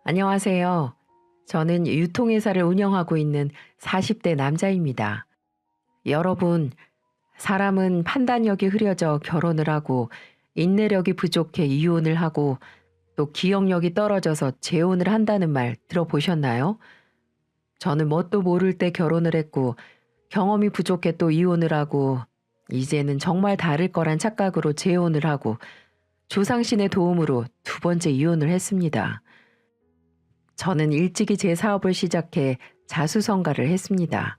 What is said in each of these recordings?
안녕하세요. 저는 유통회사를 운영하고 있는 40대 남자입니다. 여러분, 사람은 판단력이 흐려져 결혼을 하고, 인내력이 부족해 이혼을 하고, 또 기억력이 떨어져서 재혼을 한다는 말 들어보셨나요? 저는 뭣도 모를 때 결혼을 했고, 경험이 부족해 또 이혼을 하고, 이제는 정말 다를 거란 착각으로 재혼을 하고, 조상신의 도움으로 두 번째 이혼을 했습니다. 저는 일찍이 제 사업을 시작해 자수성가를 했습니다.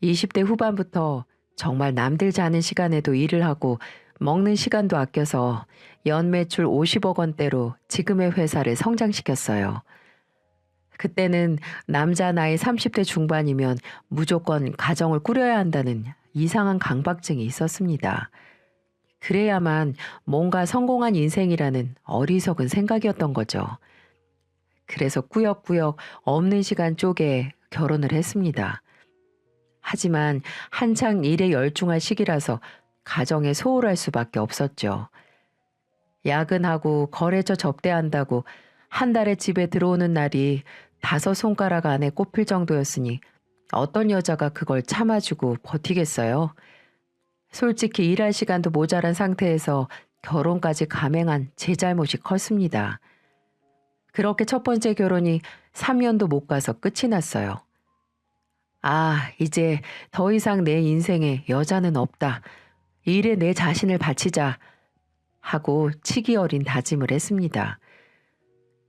20대 후반부터 정말 남들 자는 시간에도 일을 하고 먹는 시간도 아껴서 연매출 50억 원대로 지금의 회사를 성장시켰어요. 그때는 남자 나이 30대 중반이면 무조건 가정을 꾸려야 한다는 이상한 강박증이 있었습니다. 그래야만 뭔가 성공한 인생이라는 어리석은 생각이었던 거죠. 그래서 꾸역꾸역 없는 시간 쪼개 결혼을 했습니다. 하지만 한창 일에 열중할 시기라서 가정에 소홀할 수밖에 없었죠. 야근하고 거래처 접대한다고 한 달에 집에 들어오는 날이 5손가락 안에 꼽힐 정도였으니 어떤 여자가 그걸 참아주고 버티겠어요? 솔직히 일할 시간도 모자란 상태에서 결혼까지 감행한 제 잘못이 컸습니다. 그렇게 첫 번째 결혼이 3년도 못 가서 끝이 났어요. 아, 이제 더 이상 내 인생에 여자는 없다. 일에 내 자신을 바치자. 하고 치기 어린 다짐을 했습니다.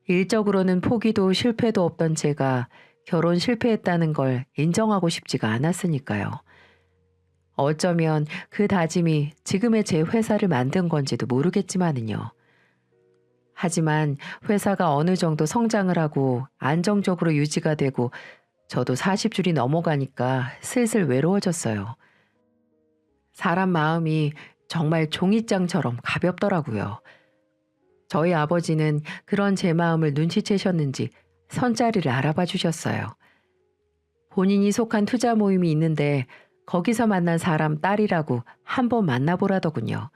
일적으로는 포기도 실패도 없던 제가 결혼 실패했다는 걸 인정하고 싶지가 않았으니까요. 어쩌면 그 다짐이 지금의 제 회사를 만든 건지도 모르겠지만은요. 하지만 회사가 어느 정도 성장을 하고 안정적으로 유지가 되고 저도 40줄이 넘어가니까 슬슬 외로워졌어요. 사람 마음이 정말 종이장처럼 가볍더라고요. 저희 아버지는 그런 제 마음을 눈치채셨는지 선자리를 알아봐 주셨어요. 본인이 속한 투자 모임이 있는데 거기서 만난 사람 딸이라고 한번 만나보라더군요.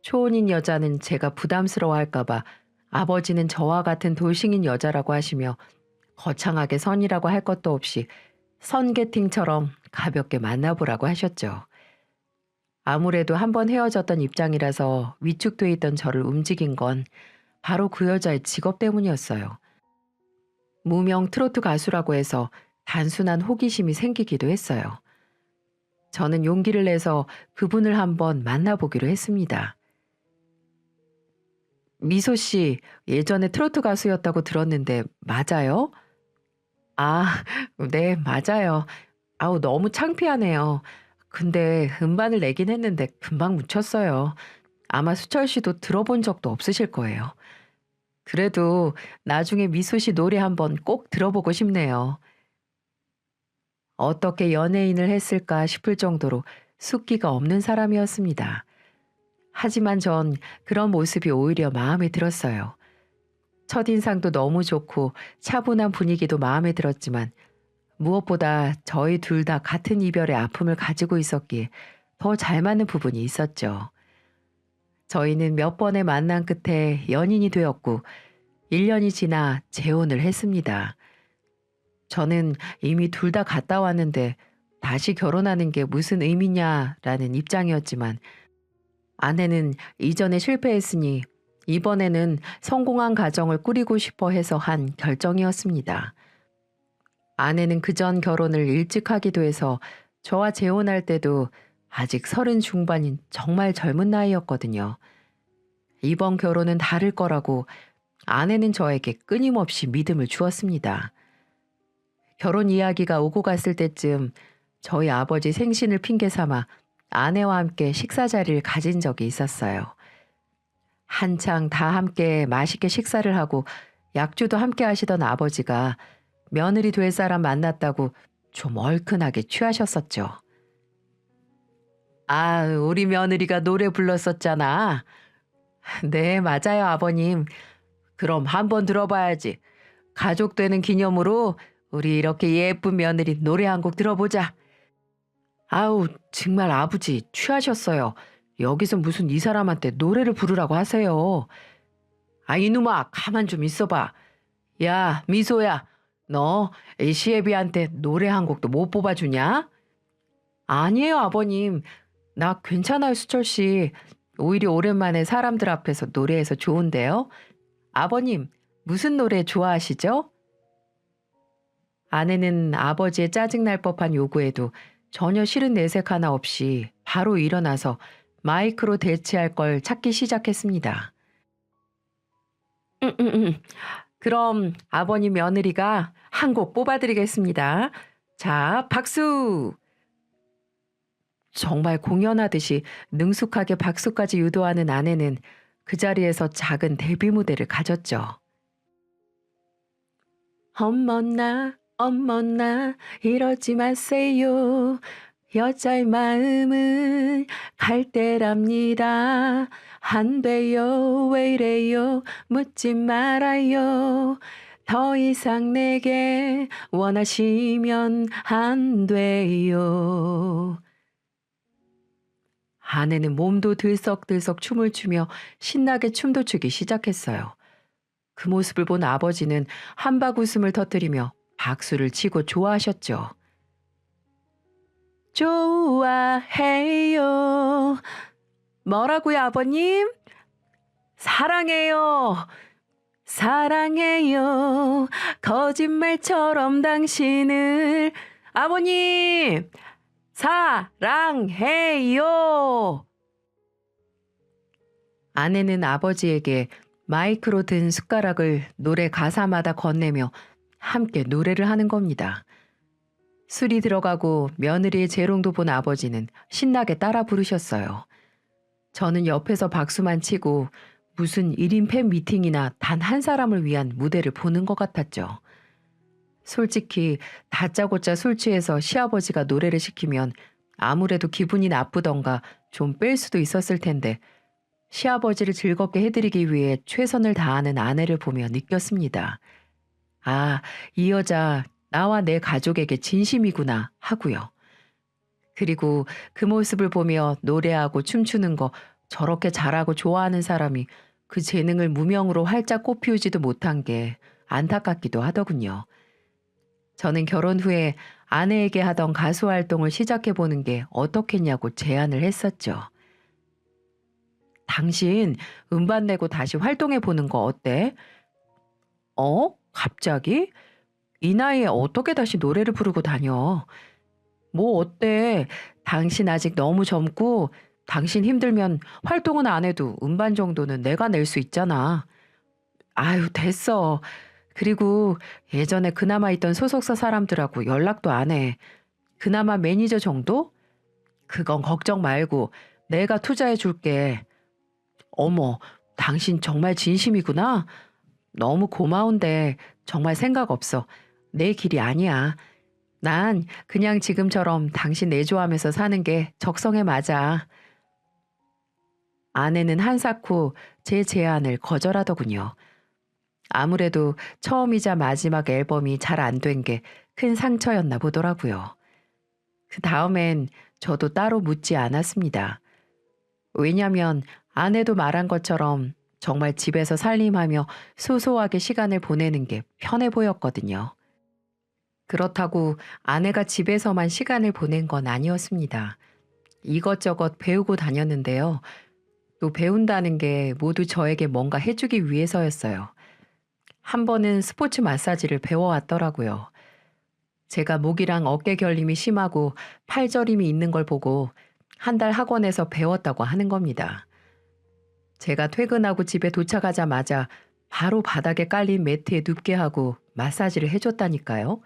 초혼인 여자는 제가 부담스러워할까봐 아버지는 저와 같은 돌싱인 여자라고 하시며 거창하게 선이라고 할 것도 없이 선게팅처럼 가볍게 만나보라고 하셨죠. 아무래도 한번 헤어졌던 입장이라서 위축돼 있던 저를 움직인 건 바로 그 여자의 직업 때문이었어요. 무명 트로트 가수라고 해서 단순한 호기심이 생기기도 했어요. 저는 용기를 내서 그분을 한번 만나보기로 했습니다. 미소 씨, 예전에 트로트 가수였다고 들었는데 맞아요? 아, 네, 맞아요. 아우, 너무 창피하네요. 근데 음반을 내긴 했는데 금방 묻혔어요. 아마 수철 씨도 들어본 적도 없으실 거예요. 그래도 나중에 미소 씨 노래 한번 꼭 들어보고 싶네요. 어떻게 연예인을 했을까 싶을 정도로 숫기가 없는 사람이었습니다. 하지만 전 그런 모습이 오히려 마음에 들었어요. 첫인상도 너무 좋고 차분한 분위기도 마음에 들었지만 무엇보다 저희 둘 다 같은 이별의 아픔을 가지고 있었기에 더 잘 맞는 부분이 있었죠. 저희는 몇 번의 만남 끝에 연인이 되었고 1년이 지나 재혼을 했습니다. 저는 이미 둘 다 갔다 왔는데 다시 결혼하는 게 무슨 의미냐라는 입장이었지만 아내는 이전에 실패했으니 이번에는 성공한 가정을 꾸리고 싶어 해서 한 결정이었습니다. 아내는 그전 결혼을 일찍 하기도 해서 저와 재혼할 때도 아직 30 중반인 정말 젊은 나이였거든요. 이번 결혼은 다를 거라고 아내는 저에게 끊임없이 믿음을 주었습니다. 결혼 이야기가 오고 갔을 때쯤 저희 아버지 생신을 핑계 삼아 아내와 함께 식사 자리를 가진 적이 있었어요. 한창 다 함께 맛있게 식사를 하고 약주도 함께 하시던 아버지가 며느리 될 사람 만났다고 좀 얼큰하게 취하셨었죠. 아, 우리 며느리가 노래 불렀었잖아. 네, 맞아요, 아버님. 그럼 한번 들어봐야지. 가족 되는 기념으로 우리 이렇게 예쁜 며느리 노래 한 곡 들어보자. 아우, 정말 아버지 취하셨어요. 여기서 무슨 이 사람한테 노래를 부르라고 하세요. 아, 이놈아, 가만 좀 있어봐. 야, 미소야, 너 이 시애비한테 노래 한 곡도 못 뽑아주냐? 아니에요, 아버님. 나 괜찮아요, 수철 씨. 오히려 오랜만에 사람들 앞에서 노래해서 좋은데요. 아버님, 무슨 노래 좋아하시죠? 아내는 아버지의 짜증날 법한 요구에도 전혀 싫은 내색 하나 없이 바로 일어나서 마이크로 대체할 걸 찾기 시작했습니다. 그럼 아버님 며느리가 한 곡 뽑아드리겠습니다. 자, 박수! 정말 공연하듯이 능숙하게 박수까지 유도하는 아내는 그 자리에서 작은 데뷔 무대를 가졌죠. 어머나, 어머나, 이러지 마세요. 여자의 마음은 갈대랍니다. 안 돼요, 왜 이래요? 묻지 말아요. 더 이상 내게 원하시면 안 돼요. 아내는 몸도 들썩들썩 춤을 추며 신나게 춤도 추기 시작했어요. 그 모습을 본 아버지는 한박 웃음을 터뜨리며 박수를 치고 좋아하셨죠. 좋아해요. 뭐라고요, 아버님? 사랑해요. 사랑해요. 거짓말처럼 당신을. 아버님! 사랑해요. 아내는 아버지에게 마이크로 든 숟가락을 노래 가사마다 건네며 함께 노래를 하는 겁니다. 술이 들어가고 며느리의 재롱도 본 아버지는 신나게 따라 부르셨어요. 저는 옆에서 박수만 치고 무슨 1인 팬 미팅이나 단 한 사람을 위한 무대를 보는 것 같았죠. 솔직히 다짜고짜 술 취해서 시아버지가 노래를 시키면 아무래도 기분이 나쁘던가 좀 뺄 수도 있었을 텐데 시아버지를 즐겁게 해드리기 위해 최선을 다하는 아내를 보며 느꼈습니다. 아, 이 여자 나와 내 가족에게 진심이구나 하고요. 그리고 그 모습을 보며 노래하고 춤추는 거 저렇게 잘하고 좋아하는 사람이 그 재능을 무명으로 활짝 꽃피우지도 못한 게 안타깝기도 하더군요. 저는 결혼 후에 아내에게 하던 가수 활동을 시작해보는 게 어떻겠냐고 제안을 했었죠. 당신 음반 내고 다시 활동해보는 거 어때? 갑자기? 이 나이에 어떻게 다시 노래를 부르고 다녀? 뭐 어때? 당신 아직 너무 젊고 당신 힘들면 활동은 안 해도 음반 정도는 내가 낼 수 있잖아. 아유, 됐어. 그리고 예전에 그나마 있던 소속사 사람들하고 연락도 안 해. 그나마 매니저 정도? 그건 걱정 말고 내가 투자해 줄게. 어머, 당신 정말 진심이구나. 너무 고마운데 정말 생각 없어. 내 길이 아니야. 난 그냥 지금처럼 당신 내조하면서 사는 게 적성에 맞아. 아내는 한사코 제 제안을 거절하더군요. 아무래도 처음이자 마지막 앨범이 잘 안 된 게 큰 상처였나 보더라고요. 그 다음엔 저도 따로 묻지 않았습니다. 왜냐면 아내도 말한 것처럼 정말 집에서 살림하며 소소하게 시간을 보내는 게 편해 보였거든요. 그렇다고 아내가 집에서만 시간을 보낸 건 아니었습니다. 이것저것 배우고 다녔는데요. 또 배운다는 게 모두 저에게 뭔가 해주기 위해서였어요. 한 번은 스포츠 마사지를 배워왔더라고요. 제가 목이랑 어깨 결림이 심하고 팔저림이 있는 걸 보고 한 달 학원에서 배웠다고 하는 겁니다. 제가 퇴근하고 집에 도착하자마자 바로 바닥에 깔린 매트에 눕게 하고 마사지를 해줬다니까요.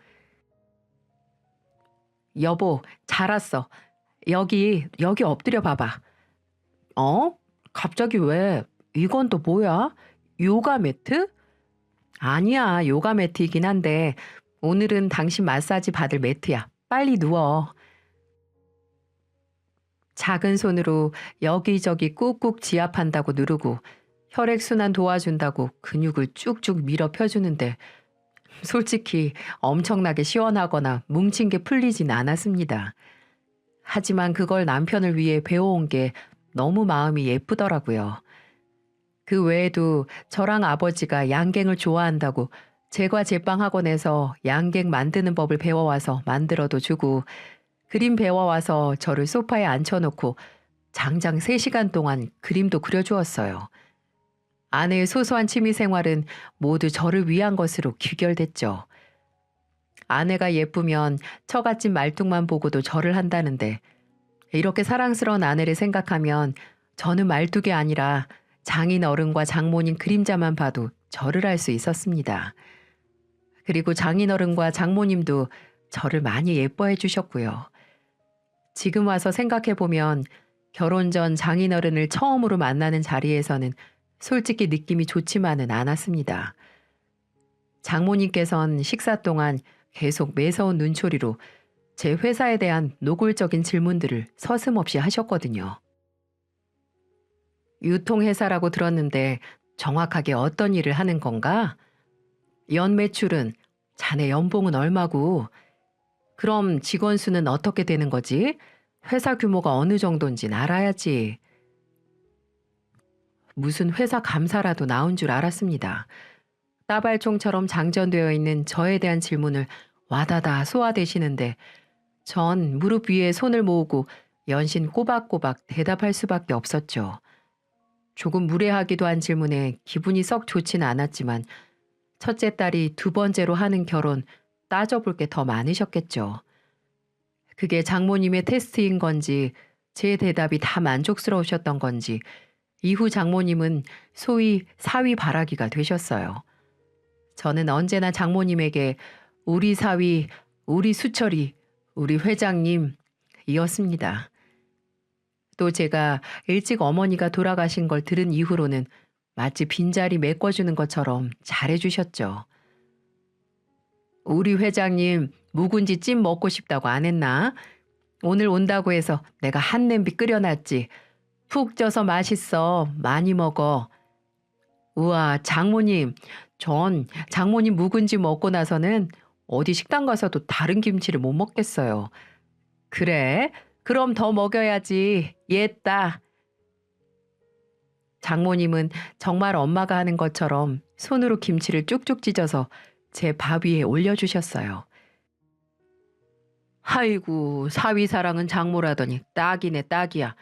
여보, 잘 왔어. 여기 엎드려 봐봐. 어? 갑자기 왜? 이건 또 뭐야? 요가 매트? 아니야, 요가 매트이긴 한데 오늘은 당신 마사지 받을 매트야. 빨리 누워. 작은 손으로 여기저기 꾹꾹 지압한다고 누르고 혈액순환 도와준다고 근육을 쭉쭉 밀어 펴주는데 솔직히 엄청나게 시원하거나 뭉친 게 풀리진 않았습니다. 하지만 그걸 남편을 위해 배워온 게 너무 마음이 예쁘더라고요. 그 외에도 저랑 아버지가 양갱을 좋아한다고 제과 제빵 학원에서 양갱 만드는 법을 배워와서 만들어도 주고 그림 배워와서 저를 소파에 앉혀놓고 장장 3시간 동안 그림도 그려주었어요. 아내의 소소한 취미 생활은 모두 저를 위한 것으로 귀결됐죠. 아내가 예쁘면 처갓집 말뚝만 보고도 절을 한다는데 이렇게 사랑스러운 아내를 생각하면 저는 말뚝이 아니라 장인 어른과 장모님 그림자만 봐도 절을 할 수 있었습니다. 그리고 장인 어른과 장모님도 저를 많이 예뻐해 주셨고요. 지금 와서 생각해 보면 결혼 전 장인 어른을 처음으로 만나는 자리에서는 솔직히 느낌이 좋지만은 않았습니다. 장모님께선 식사 동안 계속 매서운 눈초리로 제 회사에 대한 노골적인 질문들을 서슴없이 하셨거든요. 유통회사라고 들었는데 정확하게 어떤 일을 하는 건가? 연 매출은? 자네 연봉은 얼마고? 그럼 직원 수는 어떻게 되는 거지? 회사 규모가 어느 정도인진 알아야지. 무슨 회사 감사라도 나온 줄 알았습니다. 따발총처럼 장전되어 있는 저에 대한 질문을 와다다 쏘아대시는데 전 무릎 위에 손을 모으고 연신 꼬박꼬박 대답할 수밖에 없었죠. 조금 무례하기도 한 질문에 기분이 썩 좋지는 않았지만 첫째 딸이 2번째로 하는 결혼 따져볼 게 더 많으셨겠죠. 그게 장모님의 테스트인 건지 제 대답이 다 만족스러우셨던 건지 이후 장모님은 소위 사위 바라기가 되셨어요. 저는 언제나 장모님에게 우리 사위, 우리 수철이, 우리 회장님 이었습니다. 또 제가 일찍 어머니가 돌아가신 걸 들은 이후로는 마치 빈자리 메꿔주는 것처럼 잘해주셨죠. 우리 회장님 묵은지 찜 먹고 싶다고 안 했나? 오늘 온다고 해서 내가 한 냄비 끓여놨지. 푹 쪄서 맛있어. 많이 먹어. 우와, 장모님. 전 장모님 묵은지 먹고 나서는 어디 식당 가서도 다른 김치를 못 먹겠어요. 그래? 그럼 더 먹여야지. 옛다. 장모님은 정말 엄마가 하는 것처럼 손으로 김치를 쭉쭉 찢어서 제 밥 위에 올려주셨어요. 아이고, 사위 사랑은 장모라더니 딱이네 딱이야.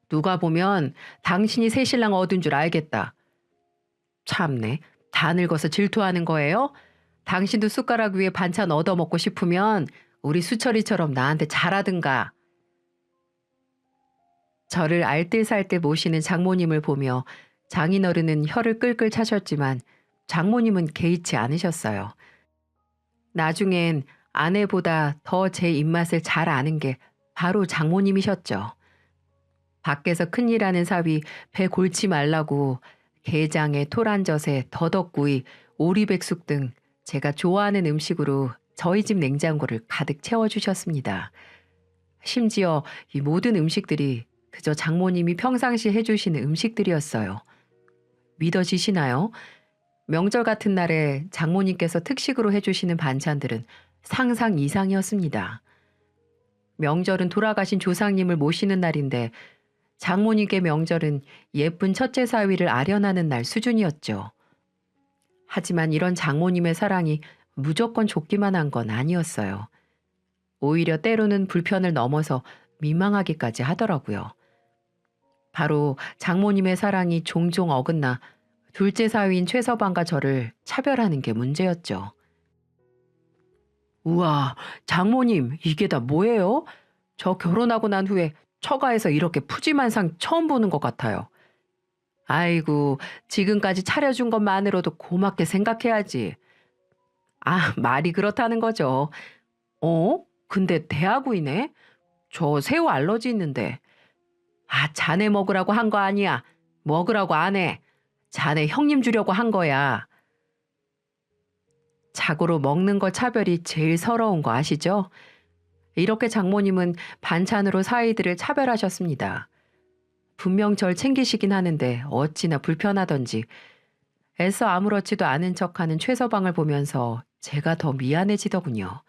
누가 보면 당신이 새신랑 얻은 줄 알겠다. 참네, 다 늙어서 질투하는 거예요? 당신도 숟가락 위에 반찬 얻어먹고 싶으면 우리 수철이처럼 나한테 잘하든가. 저를 알뜰살뜰 모시는 장모님을 보며 장인어른은 혀를 끌끌 차셨지만 장모님은 개의치 않으셨어요. 나중엔 아내보다 더 제 입맛을 잘 아는 게 바로 장모님이셨죠. 밖에서 큰일하는 사위 배 골치 말라고 게장에 토란젓에 더덕구이, 오리백숙 등 제가 좋아하는 음식으로 저희 집 냉장고를 가득 채워주셨습니다. 심지어 이 모든 음식들이 그저 장모님이 평상시 해주시는 음식들이었어요. 믿어지시나요? 명절 같은 날에 장모님께서 특식으로 해주시는 반찬들은 상상 이상이었습니다. 명절은 돌아가신 조상님을 모시는 날인데 장모님께 명절은 예쁜 첫째 사위를 아련하는 날 수준이었죠. 하지만 이런 장모님의 사랑이 무조건 좋기만 한 건 아니었어요. 오히려 때로는 불편을 넘어서 민망하기까지 하더라고요. 바로 장모님의 사랑이 종종 어긋나 둘째 사위인 최서방과 저를 차별하는 게 문제였죠. 우와, 장모님 이게 다 뭐예요? 저 결혼하고 난 후에 처가에서 이렇게 푸짐한 상 처음 보는 것 같아요. 아이고, 지금까지 차려준 것만으로도 고맙게 생각해야지. 아, 말이 그렇다는 거죠. 근데 대하구이네? 저 새우 알러지 있는데. 아, 자네 먹으라고 한 거 아니야. 먹으라고 안 해. 자네 형님 주려고 한 거야. 자고로 먹는 거 차별이 제일 서러운 거 아시죠? 이렇게 장모님은 반찬으로 사위들을 차별하셨습니다. 분명 절 챙기시긴 하는데 어찌나 불편하던지 애써 아무렇지도 않은 척하는 최서방을 보면서 제가 더 미안해지더군요.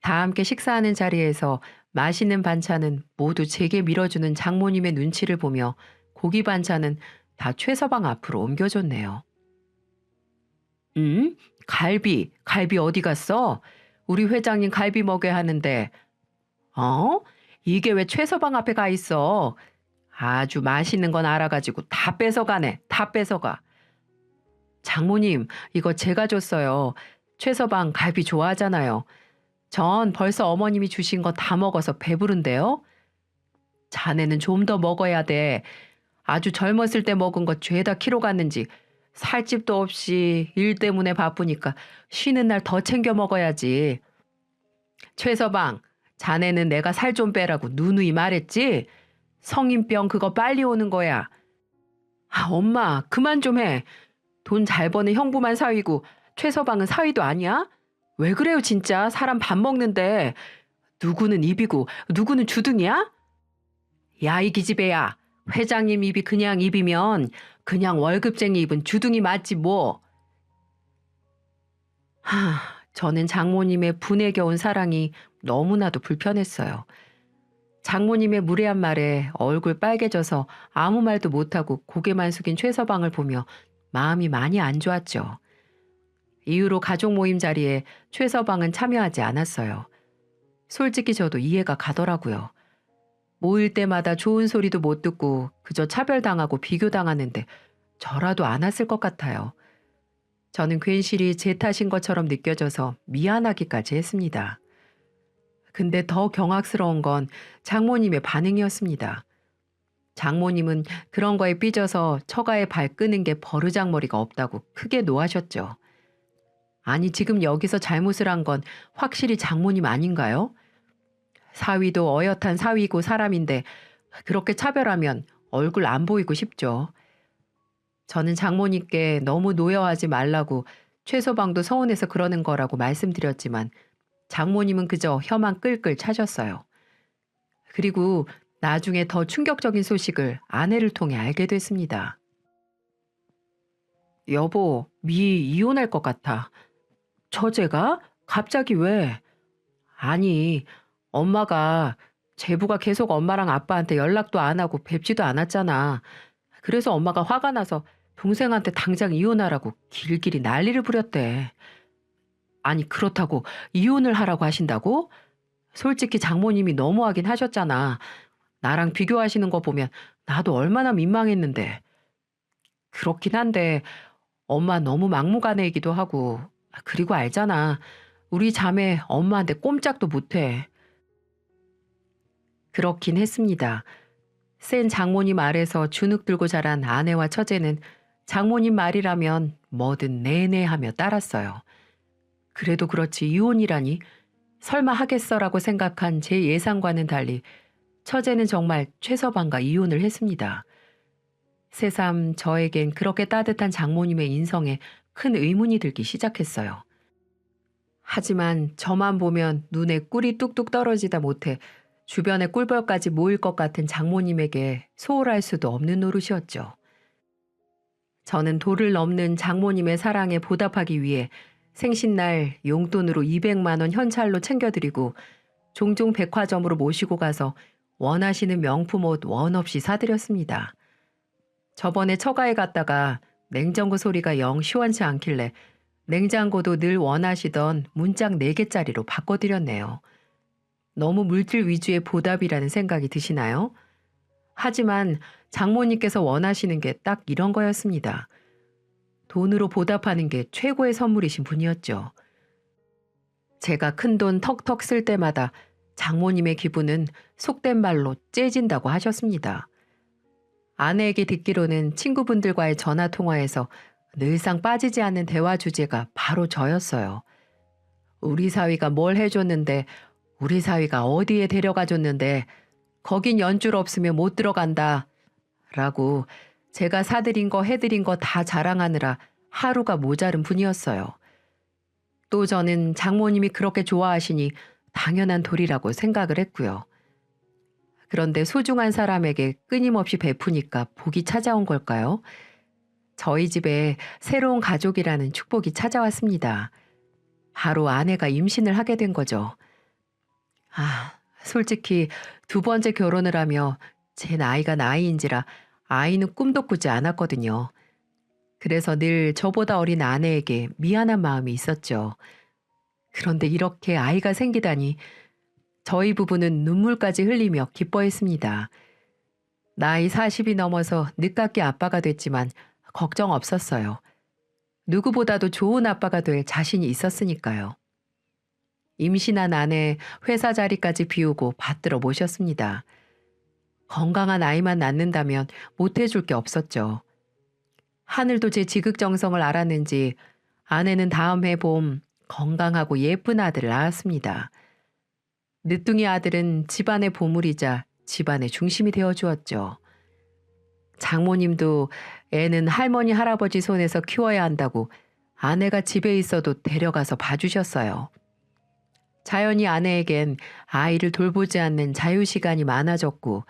다 함께 식사하는 자리에서 맛있는 반찬은 모두 제게 밀어주는 장모님의 눈치를 보며 고기 반찬은 다 최서방 앞으로 옮겨줬네요. 응? 갈비 어디 갔어? 우리 회장님 갈비 먹여야 하는데. 어? 이게 왜 최서방 앞에 가 있어? 아주 맛있는 건 알아가지고 다 뺏어가네. 다 뺏어가. 장모님, 이거 제가 줬어요. 최서방 갈비 좋아하잖아요. 전 벌써 어머님이 주신 거 다 먹어서 배부른데요? 자네는 좀 더 먹어야 돼. 아주 젊었을 때 먹은 거 죄다 키로 갔는지 살집도 없이 일 때문에 바쁘니까 쉬는 날 더 챙겨 먹어야지. 최서방, 자네는 내가 살 좀 빼라고 누누이 말했지? 성인병 그거 빨리 오는 거야. 아, 엄마, 그만 좀 해. 돈 잘 버는 형부만 사위고 최서방은 사위도 아니야? 왜 그래요, 진짜? 사람 밥 먹는데. 누구는 입이고 누구는 주둥이야? 야, 이 기집애야. 회장님 입이 그냥 입이면 그냥 월급쟁이 입은 주둥이 맞지 뭐. 저는 장모님의 분에 겨운 사랑이 너무나도 불편했어요. 장모님의 무례한 말에 얼굴 빨개져서 아무 말도 못하고 고개만 숙인 최서방을 보며 마음이 많이 안 좋았죠. 이후로 가족 모임 자리에 최서방은 참여하지 않았어요. 솔직히 저도 이해가 가더라고요. 모일 때마다 좋은 소리도 못 듣고 그저 차별당하고 비교당하는데 저라도 안 왔을 것 같아요. 저는 괜시리 제 탓인 것처럼 느껴져서 미안하기까지 했습니다. 근데 더 경악스러운 건 장모님의 반응이었습니다. 장모님은 그런 거에 삐져서 처가에 발 끄는 게 버르장머리가 없다고 크게 노하셨죠. 아니, 지금 여기서 잘못을 한 건 확실히 장모님 아닌가요? 사위도 어엿한 사위고 사람인데 그렇게 차별하면 얼굴 안 보이고 싶죠. 저는 장모님께 너무 노여하지 말라고 최서방도 서운해서 그러는 거라고 말씀드렸지만 장모님은 그저 혀만 끌끌 차셨어요. 그리고 나중에 더 충격적인 소식을 아내를 통해 알게 됐습니다. 여보, 미 이혼할 것 같아. 처제가? 갑자기 왜? 아니, 엄마가 제부가 계속 엄마랑 아빠한테 연락도 안 하고 뵙지도 않았잖아. 그래서 엄마가 화가 나서 동생한테 당장 이혼하라고 길길이 난리를 부렸대. 아니, 그렇다고 이혼을 하라고 하신다고? 솔직히 장모님이 너무하긴 하셨잖아. 나랑 비교하시는 거 보면 나도 얼마나 민망했는데. 그렇긴 한데 엄마 너무 막무가내이기도 하고, 그리고 알잖아. 우리 자매 엄마한테 꼼짝도 못해. 그렇긴 했습니다. 센 장모님 아래서 주눅 들고 자란 아내와 처제는 장모님 말이라면 뭐든 내내 하며 따랐어요. 그래도 그렇지 이혼이라니? 설마 하겠어라고 생각한 제 예상과는 달리 처제는 정말 최서방과 이혼을 했습니다. 새삼 저에겐 그렇게 따뜻한 장모님의 인성에 큰 의문이 들기 시작했어요. 하지만 저만 보면 눈에 꿀이 뚝뚝 떨어지다 못해 주변에 꿀벌까지 모일 것 같은 장모님에게 소홀할 수도 없는 노릇이었죠. 저는 도를 넘는 장모님의 사랑에 보답하기 위해 생신날 용돈으로 200만 원 현찰로 챙겨드리고 종종 백화점으로 모시고 가서 원하시는 명품 옷 원 없이 사드렸습니다. 저번에 처가에 갔다가 냉장고 소리가 영 시원치 않길래 냉장고도 늘 원하시던 문짝 4개짜리로 바꿔드렸네요. 너무 물질 위주의 보답이라는 생각이 드시나요? 하지만 장모님께서 원하시는 게 딱 이런 거였습니다. 돈으로 보답하는 게 최고의 선물이신 분이었죠. 제가 큰돈 턱턱 쓸 때마다 장모님의 기분은 속된 말로 째진다고 하셨습니다. 아내에게 듣기로는 친구분들과의 전화 통화에서 늘상 빠지지 않는 대화 주제가 바로 저였어요. 우리 사위가 뭘 해줬는데, 우리 사위가 어디에 데려가 줬는데 거긴 연줄 없으면 못 들어간다 라고 제가 사드린 거 해드린 거 다 자랑하느라 하루가 모자른 분이었어요. 또 저는 장모님이 그렇게 좋아하시니 당연한 도리라고 생각을 했고요. 그런데 소중한 사람에게 끊임없이 베푸니까 복이 찾아온 걸까요? 저희 집에 새로운 가족이라는 축복이 찾아왔습니다. 바로 아내가 임신을 하게 된 거죠. 솔직히 2번째 결혼을 하며 제 나이가 나이인지라 아이는 꿈도 꾸지 않았거든요. 그래서 늘 저보다 어린 아내에게 미안한 마음이 있었죠. 그런데 이렇게 아이가 생기다니 저희 부부는 눈물까지 흘리며 기뻐했습니다. 나이 40이 넘어서 늦깎이 아빠가 됐지만 걱정 없었어요. 누구보다도 좋은 아빠가 될 자신이 있었으니까요. 임신한 아내 회사 자리까지 비우고 받들어 모셨습니다. 건강한 아이만 낳는다면 못해줄 게 없었죠. 하늘도 제 지극정성을 알았는지 아내는 다음 해 봄 건강하고 예쁜 아들을 낳았습니다. 늦둥이 아들은 집안의 보물이자 집안의 중심이 되어 주었죠. 장모님도 애는 할머니 할아버지 손에서 키워야 한다고 아내가 집에 있어도 데려가서 봐주셨어요. 자연히 아내에겐 아이를 돌보지 않는 자유시간이 많아졌고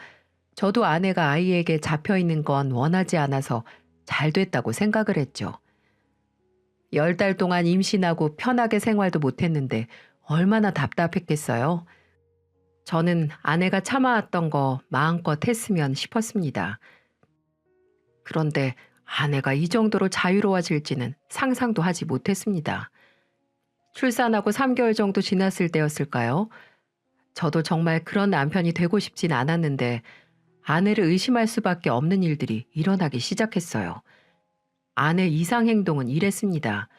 저도 아내가 아이에게 잡혀있는 건 원하지 않아서 잘 됐다고 생각을 했죠. 10달 동안 임신하고 편하게 생활도 못했는데 얼마나 답답했겠어요. 저는 아내가 참아왔던 거 마음껏 했으면 싶었습니다. 그런데 아내가 이 정도로 자유로워질지는 상상도 하지 못했습니다. 출산하고 3개월 정도 지났을 때였을까요? 저도 정말 그런 남편이 되고 싶진 않았는데 아내를 의심할 수밖에 없는 일들이 일어나기 시작했어요. 아내 이상 행동은 이랬습니다.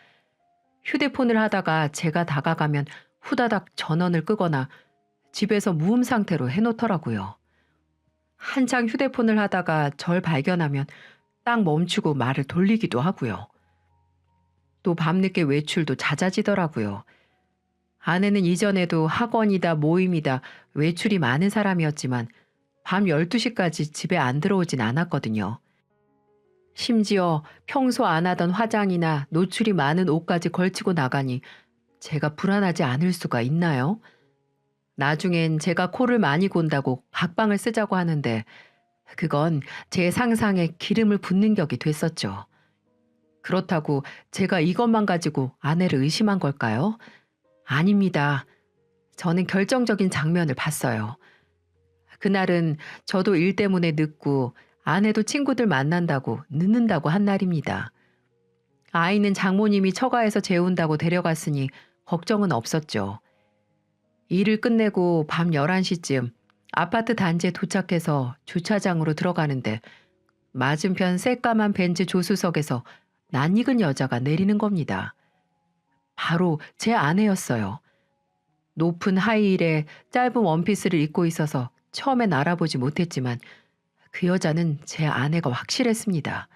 휴대폰을 하다가 제가 다가가면 후다닥 전원을 끄거나 집에서 무음 상태로 해놓더라고요. 한창 휴대폰을 하다가 절 발견하면 딱 멈추고 말을 돌리기도 하고요. 또 밤늦게 외출도 잦아지더라고요. 아내는 이전에도 학원이다 모임이다 외출이 많은 사람이었지만 밤 12시까지 집에 안 들어오진 않았거든요. 심지어 평소 안 하던 화장이나 노출이 많은 옷까지 걸치고 나가니 제가 불안하지 않을 수가 있나요? 나중엔 제가 코를 많이 곤다고 각방을 쓰자고 하는데 그건 제 상상에 기름을 붓는 격이 됐었죠. 그렇다고 제가 이것만 가지고 아내를 의심한 걸까요? 아닙니다. 저는 결정적인 장면을 봤어요. 그날은 저도 일 때문에 늦고 아내도 친구들 만난다고 늦는다고 한 날입니다. 아이는 장모님이 처가에서 재운다고 데려갔으니 걱정은 없었죠. 일을 끝내고 밤 11시쯤 아파트 단지에 도착해서 주차장으로 들어가는데 맞은편 새까만 벤츠 조수석에서 낯익은 여자가 내리는 겁니다. 바로 제 아내였어요. 높은 하이힐에 짧은 원피스를 입고 있어서 처음엔 알아보지 못했지만 그 여자는 제 아내가 확실했습니다.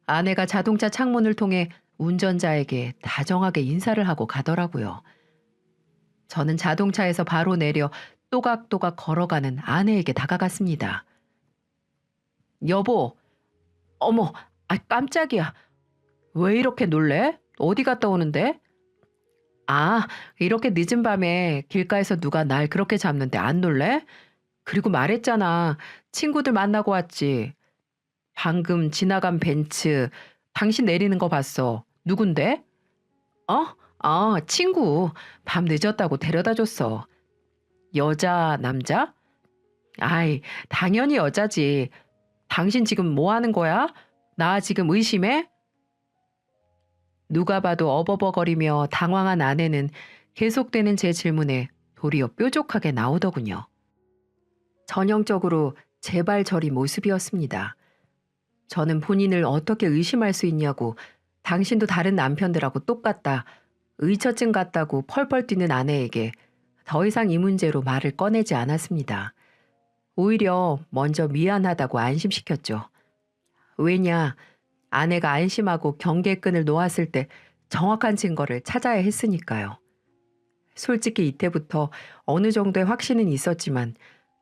아내가 자동차 창문을 통해 운전자에게 다정하게 인사를 하고 가더라고요. 저는 자동차에서 바로 내려 또각또각 걸어가는 아내에게 다가갔습니다. 여보, 어머, 깜짝이야. 왜 이렇게 놀래? 어디 갔다 오는데? 아, 이렇게 늦은 밤에 길가에서 누가 날 그렇게 잡는데 안 놀래? 그리고 말했잖아. 친구들 만나고 왔지. 방금 지나간 벤츠, 당신 내리는 거 봤어. 누군데? 어? 친구. 밤 늦었다고 데려다 줬어. 여자, 남자? 아이, 당연히 여자지. 당신 지금 뭐 하는 거야? 나 지금 의심해? 누가 봐도 어버버거리며 당황한 아내는 계속되는 제 질문에 도리어 뾰족하게 나오더군요. 전형적으로 재발절이 모습이었습니다. 저는 본인을 어떻게 의심할 수 있냐고 당신도 다른 남편들하고 똑같다, 의처증 같다고 펄펄 뛰는 아내에게 더 이상 이 문제로 말을 꺼내지 않았습니다. 오히려 먼저 미안하다고 안심시켰죠. 왜냐, 아내가 안심하고 경계끈을 놓았을 때 정확한 증거를 찾아야 했으니까요. 솔직히 이때부터 어느 정도의 확신은 있었지만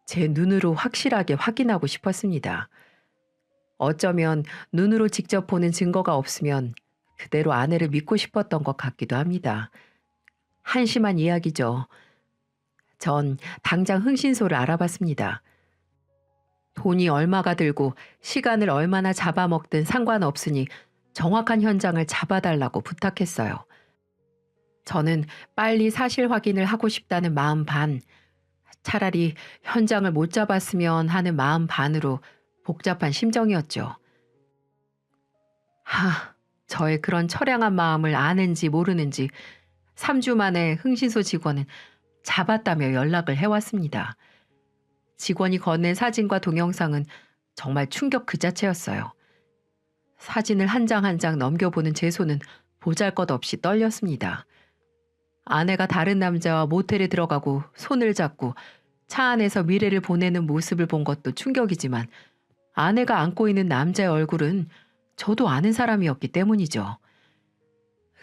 제 눈으로 확실하게 확인하고 싶었습니다. 어쩌면 눈으로 직접 보는 증거가 없으면 그대로 아내를 믿고 싶었던 것 같기도 합니다. 한심한 이야기죠. 전 당장 흥신소를 알아봤습니다. 돈이 얼마가 들고 시간을 얼마나 잡아먹든 상관없으니 정확한 현장을 잡아달라고 부탁했어요. 저는 빨리 사실 확인을 하고 싶다는 마음 반, 차라리 현장을 못 잡았으면 하는 마음 반으로 복잡한 심정이었죠. 저의 그런 처량한 마음을 아는지 모르는지 3주 만에 흥신소 직원은 잡았다며 연락을 해왔습니다. 직원이 건넨 사진과 동영상은 정말 충격 그 자체였어요. 사진을 한 장 한 장 넘겨보는 제 손은 보잘것없이 떨렸습니다. 아내가 다른 남자와 모텔에 들어가고 손을 잡고 차 안에서 미래를 보내는 모습을 본 것도 충격이지만 아내가 안고 있는 남자의 얼굴은 저도 아는 사람이었기 때문이죠.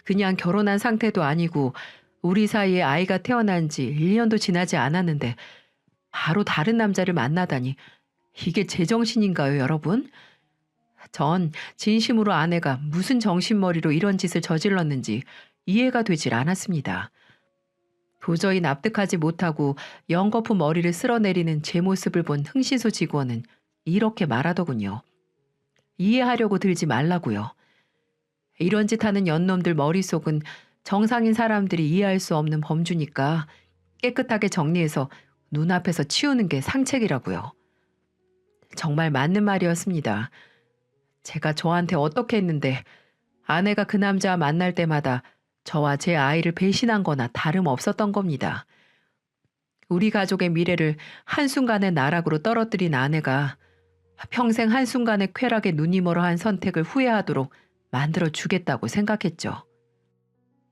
그냥 결혼한 상태도 아니고 우리 사이에 아이가 태어난 지 1년도 지나지 않았는데 바로 다른 남자를 만나다니 이게 제정신인가요, 여러분? 전 진심으로 아내가 무슨 정신머리로 이런 짓을 저질렀는지 이해가 되질 않았습니다. 도저히 납득하지 못하고 연거푸 머리를 쓸어내리는 제 모습을 본 흥신소 직원은 이렇게 말하더군요. 이해하려고 들지 말라고요. 이런 짓 하는 연놈들 머릿속은 정상인 사람들이 이해할 수 없는 범주니까 깨끗하게 정리해서 눈앞에서 치우는 게 상책이라고요. 정말 맞는 말이었습니다. 제가 저한테 어떻게 했는데 아내가 그 남자와 만날 때마다 저와 제 아이를 배신한 거나 다름없었던 겁니다. 우리 가족의 미래를 한순간에 나락으로 떨어뜨린 아내가 평생 한순간의 쾌락에 눈이 멀어 한 선택을 후회하도록 만들어 주겠다고 생각했죠.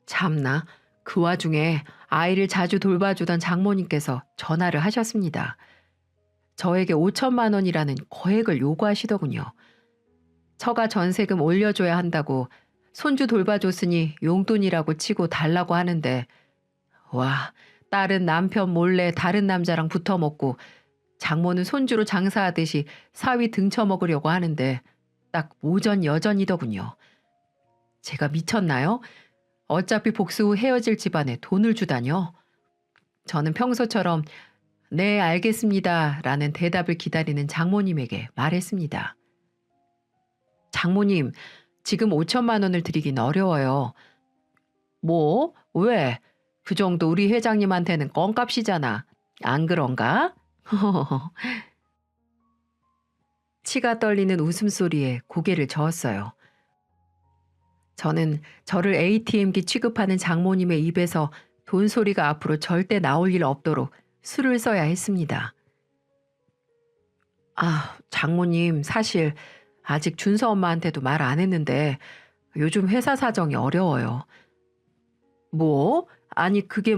참나, 그 와중에 아이를 자주 돌봐주던 장모님께서 전화를 하셨습니다. 저에게 5천만 원이라는 거액을 요구하시더군요. 처가 전세금 올려줘야 한다고 손주 돌봐줬으니 용돈이라고 치고 달라고 하는데 와, 딸은 남편 몰래 다른 남자랑 붙어먹고 장모는 손주로 장사하듯이 사위 등쳐먹으려고 하는데 딱 오전 여전이더군요. 제가 미쳤나요? 어차피 복수 후 헤어질 집안에 돈을 주다뇨. 저는 평소처럼 네, 알겠습니다 라는 대답을 기다리는 장모님에게 말했습니다. 장모님, 지금 5천만 원을 드리긴 어려워요. 뭐? 왜? 그 정도 우리 회장님한테는 껌값이잖아. 안 그런가? 치가 떨리는 웃음소리에 고개를 저었어요. 저는 저를 ATM기 취급하는 장모님의 입에서 돈 소리가 앞으로 절대 나올 일 없도록 수를 써야 했습니다. 장모님, 사실 아직 준서 엄마한테도 말 안 했는데 요즘 회사 사정이 어려워요. 뭐? 아니 그게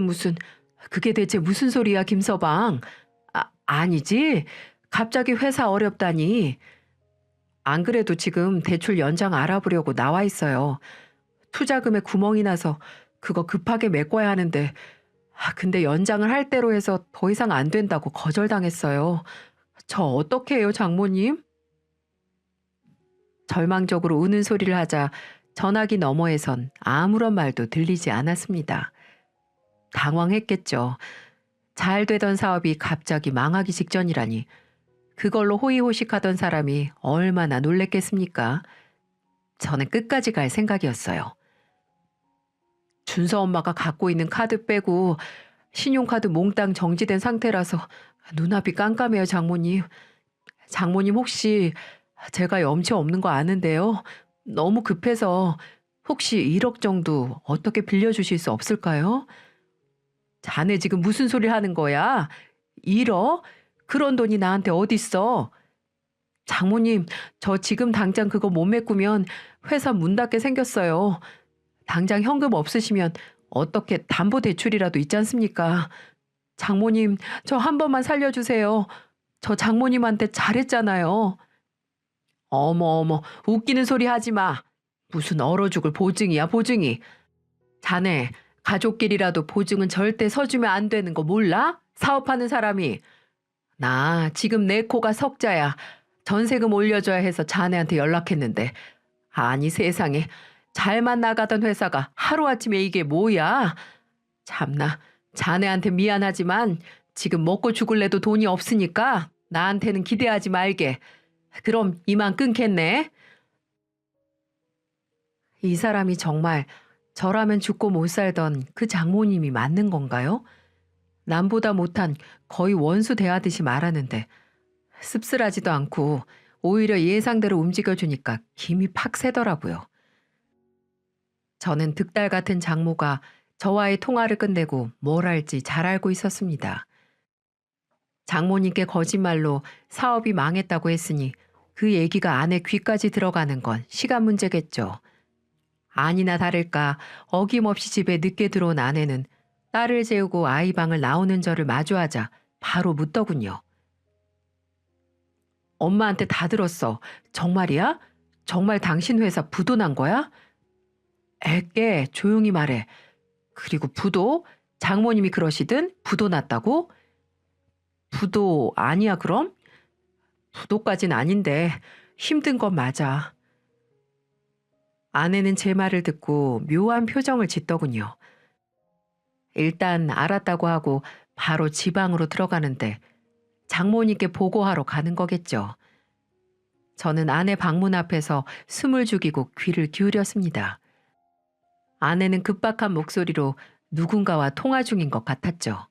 대체 무슨 소리야, 김서방? 아니지. 갑자기 회사 어렵다니. 안 그래도 지금 대출 연장 알아보려고 나와 있어요. 투자금에 구멍이 나서 그거 급하게 메꿔야 하는데 근데 연장을 할 대로 해서 더 이상 안 된다고 거절당했어요. 저 어떡해 해요, 장모님? 절망적으로 우는 소리를 하자 전화기 너머에선 아무런 말도 들리지 않았습니다. 당황했겠죠. 잘 되던 사업이 갑자기 망하기 직전이라니 그걸로 호의호식하던 사람이 얼마나 놀랬겠습니까? 저는 끝까지 갈 생각이었어요. 준서 엄마가 갖고 있는 카드 빼고 신용카드 몽땅 정지된 상태라서 눈앞이 깜깜해요, 장모님. 장모님 혹시 제가 염치 없는 거 아는데요. 너무 급해서 혹시 1억 정도 어떻게 빌려주실 수 없을까요? 자네 지금 무슨 소리 하는 거야? 1억? 그런 돈이 나한테 어딨어? 장모님, 저 지금 당장 그거 못 메꾸면 회사 문 닫게 생겼어요. 당장 현금 없으시면 어떻게 담보대출이라도 있지 않습니까? 장모님, 저 한 번만 살려주세요. 저 장모님한테 잘했잖아요. 어머, 웃기는 소리 하지 마. 무슨 얼어 죽을 보증이야, 보증이. 자네, 가족끼리라도 보증은 절대 서주면 안 되는 거 몰라? 사업하는 사람이. 나 지금 내 코가 석자야. 전세금 올려줘야 해서 자네한테 연락했는데. 아니 세상에, 잘만 나가던 회사가 하루아침에 이게 뭐야? 참나, 자네한테 미안하지만 지금 먹고 죽을래도 돈이 없으니까 나한테는 기대하지 말게. 그럼 이만 끊겠네. 이 사람이 정말 저라면 죽고 못 살던 그 장모님이 맞는 건가요? 남보다 못한 거의 원수 대하듯이 말하는데 씁쓸하지도 않고 오히려 예상대로 움직여주니까 김이 팍 새더라고요. 저는 득달 같은 장모가 저와의 통화를 끝내고 뭘 할지 잘 알고 있었습니다. 장모님께 거짓말로 사업이 망했다고 했으니 그 얘기가 아내 귀까지 들어가는 건 시간 문제겠죠. 아니나 다를까 어김없이 집에 늦게 들어온 아내는 딸을 재우고 아이 방을 나오는 저를 마주하자 바로 묻더군요. 엄마한테 다 들었어. 정말이야? 정말 당신 회사 부도 난 거야? 애께 조용히 말해. 그리고 부도? 장모님이 그러시든 부도 났다고? 부도 아니야 그럼? 부도까진 아닌데 힘든 건 맞아. 아내는 제 말을 듣고 묘한 표정을 짓더군요. 일단 알았다고 하고 바로 지방으로 들어가는데 장모님께 보고하러 가는 거겠죠. 저는 아내 방문 앞에서 숨을 죽이고 귀를 기울였습니다. 아내는 급박한 목소리로 누군가와 통화 중인 것 같았죠.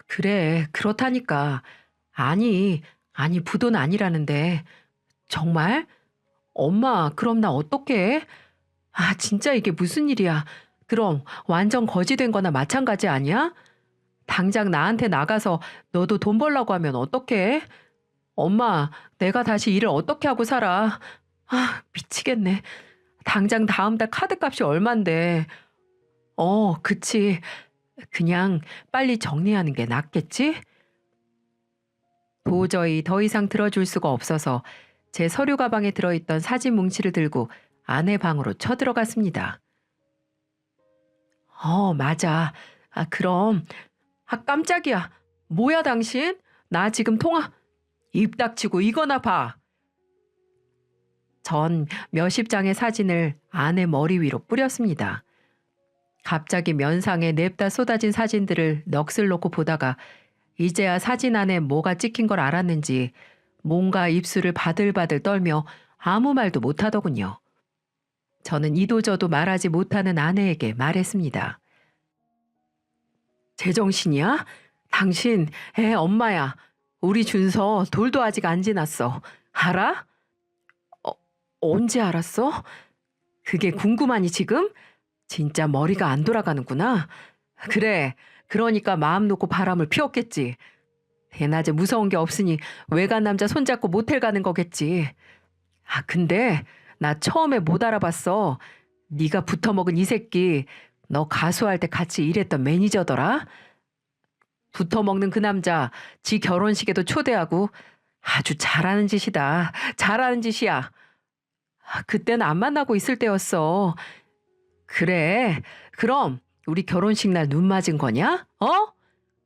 그래, 그렇다니까. 아니, 부도는 아니라는데. 정말? 엄마, 그럼 나 어떡해? 아, 진짜 이게 무슨 일이야. 그럼 완전 거지된 거나 마찬가지 아니야? 당장 나한테 나가서 너도 돈 벌라고 하면 어떡해? 엄마, 내가 다시 일을 어떻게 하고 살아? 아, 미치겠네. 당장 다음 달 카드값이 얼만데. 그치. 그냥 빨리 정리하는 게 낫겠지? 도저히 더 이상 들어줄 수가 없어서 제 서류 가방에 들어있던 사진 뭉치를 들고 아내 방으로 쳐들어갔습니다. 맞아. 아, 그럼. 아, 깜짝이야. 뭐야, 당신? 나 지금 통화. 입 닥치고 이거나 봐. 전 몇십 장의 사진을 아내 머리 위로 뿌렸습니다. 갑자기 면상에 냅다 쏟아진 사진들을 넋을 놓고 보다가 이제야 사진 안에 뭐가 찍힌 걸 알았는지 뭔가 입술을 바들바들 떨며 아무 말도 못하더군요. 저는 이도저도 말하지 못하는 아내에게 말했습니다. 제정신이야? 당신 애 엄마야. 우리 준서 돌도 아직 안 지났어. 알아? 언제 알았어? 그게 궁금하니 지금? 진짜 머리가 안 돌아가는구나. 그래, 그러니까 마음 놓고 바람을 피웠겠지. 대낮에 무서운 게 없으니 외간 남자 손잡고 모텔 가는 거겠지. 아, 근데 나 처음에 못 알아봤어. 네가 붙어먹은 이 새끼, 너 가수할 때 같이 일했던 매니저더라? 붙어먹는 그 남자, 지 결혼식에도 초대하고 아주 잘하는 짓이다. 잘하는 짓이야. 아, 그때는 안 만나고 있을 때였어. 그래, 그럼 우리 결혼식 날 눈 맞은 거냐?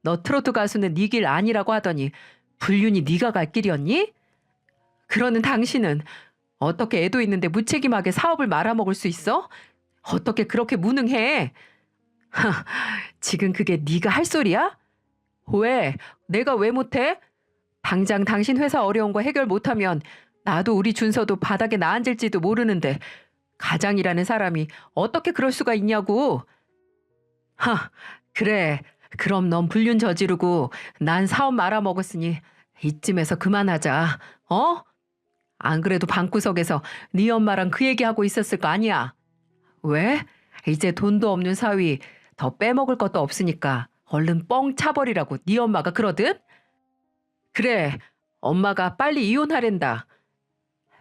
너 트로트 가수는 네 길 아니라고 하더니 불륜이 네가 갈 길이었니? 그러는 당신은 어떻게 애도 있는데 무책임하게 사업을 말아먹을 수 있어? 어떻게 그렇게 무능해? 하, 지금 그게 네가 할 소리야? 왜? 내가 왜 못해? 당장 당신 회사 어려운 거 해결 못하면 나도 우리 준서도 바닥에 나앉을지도 모르는데 가장이라는 사람이 어떻게 그럴 수가 있냐고. 그래. 그럼 넌 불륜 저지르고 난 사업 말아먹었으니 이쯤에서 그만하자. 안 그래도 방구석에서 네 엄마랑 그 얘기하고 있었을 거 아니야. 왜? 이제 돈도 없는 사위 더 빼먹을 것도 없으니까 얼른 뻥 차버리라고 네 엄마가 그러든? 그래. 엄마가 빨리 이혼하랜다.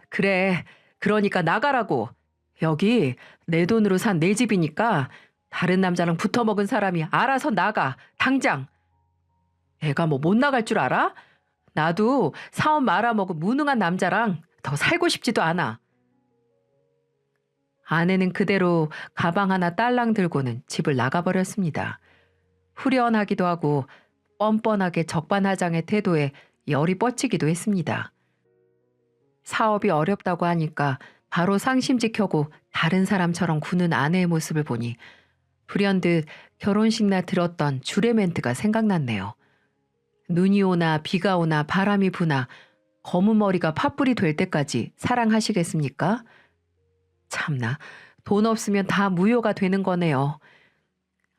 그래. 그러니까 나가라고. 여기 내 돈으로 산 내 집이니까 다른 남자랑 붙어먹은 사람이 알아서 나가. 당장. 애가 뭐 못 나갈 줄 알아? 나도 사업 말아먹은 무능한 남자랑 더 살고 싶지도 않아. 아내는 그대로 가방 하나 딸랑 들고는 집을 나가버렸습니다. 후련하기도 하고 뻔뻔하게 적반하장의 태도에 열이 뻗치기도 했습니다. 사업이 어렵다고 하니까 바로 상심지 켜고 다른 사람처럼 구는 아내의 모습을 보니 불현듯 결혼식 날 들었던 주례 멘트가 생각났네요. 눈이 오나 비가 오나 바람이 부나 검은 머리가 팥불이 될 때까지 사랑하시겠습니까? 참나, 돈 없으면 다 무효가 되는 거네요.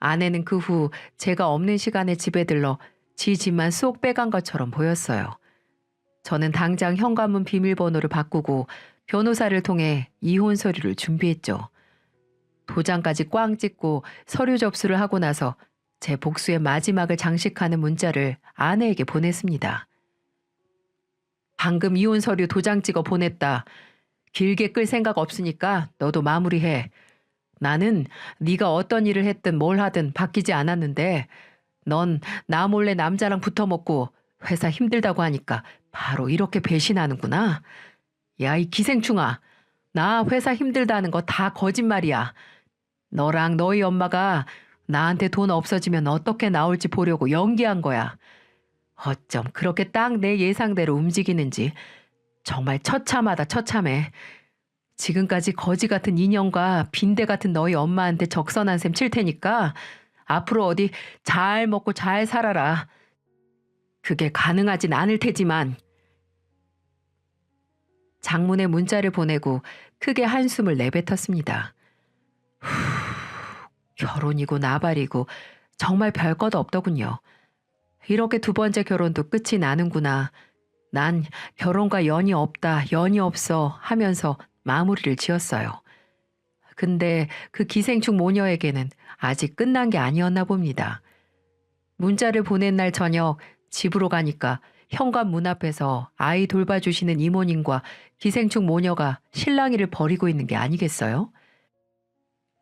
아내는 그 후 제가 없는 시간에 집에 들러 지 집만 쏙 빼간 것처럼 보였어요. 저는 당장 현관문 비밀번호를 바꾸고 변호사를 통해 이혼 서류를 준비했죠. 도장까지 꽝 찍고 서류 접수를 하고 나서 제 복수의 마지막을 장식하는 문자를 아내에게 보냈습니다. 방금 이혼 서류 도장 찍어 보냈다. 길게 끌 생각 없으니까 너도 마무리해. 나는 네가 어떤 일을 했든 뭘 하든 바뀌지 않았는데 넌 나 몰래 남자랑 붙어먹고 회사 힘들다고 하니까 바로 이렇게 배신하는구나. 야, 이 기생충아. 나 회사 힘들다는 거 다 거짓말이야. 너랑 너희 엄마가 나한테 돈 없어지면 어떻게 나올지 보려고 연기한 거야. 어쩜 그렇게 딱 내 예상대로 움직이는지 정말 처참하다 처참해. 지금까지 거지 같은 인형과 빈대 같은 너희 엄마한테 적선한 셈 칠 테니까 앞으로 어디 잘 먹고 잘 살아라. 그게 가능하진 않을 테지만. 장문의 문자를 보내고 크게 한숨을 내뱉었습니다. 결혼이고 나발이고 정말 별것 없더군요. 이렇게 두 번째 결혼도 끝이 나는구나. 난 결혼과 연이 없다, 연이 없어 하면서 마무리를 지었어요. 근데 그 기생충 모녀에게는 아직 끝난 게 아니었나 봅니다. 문자를 보낸 날 저녁 집으로 가니까 현관문 앞에서 아이 돌봐주시는 이모님과 기생충 모녀가 실랑이를 벌이고 있는 게 아니겠어요?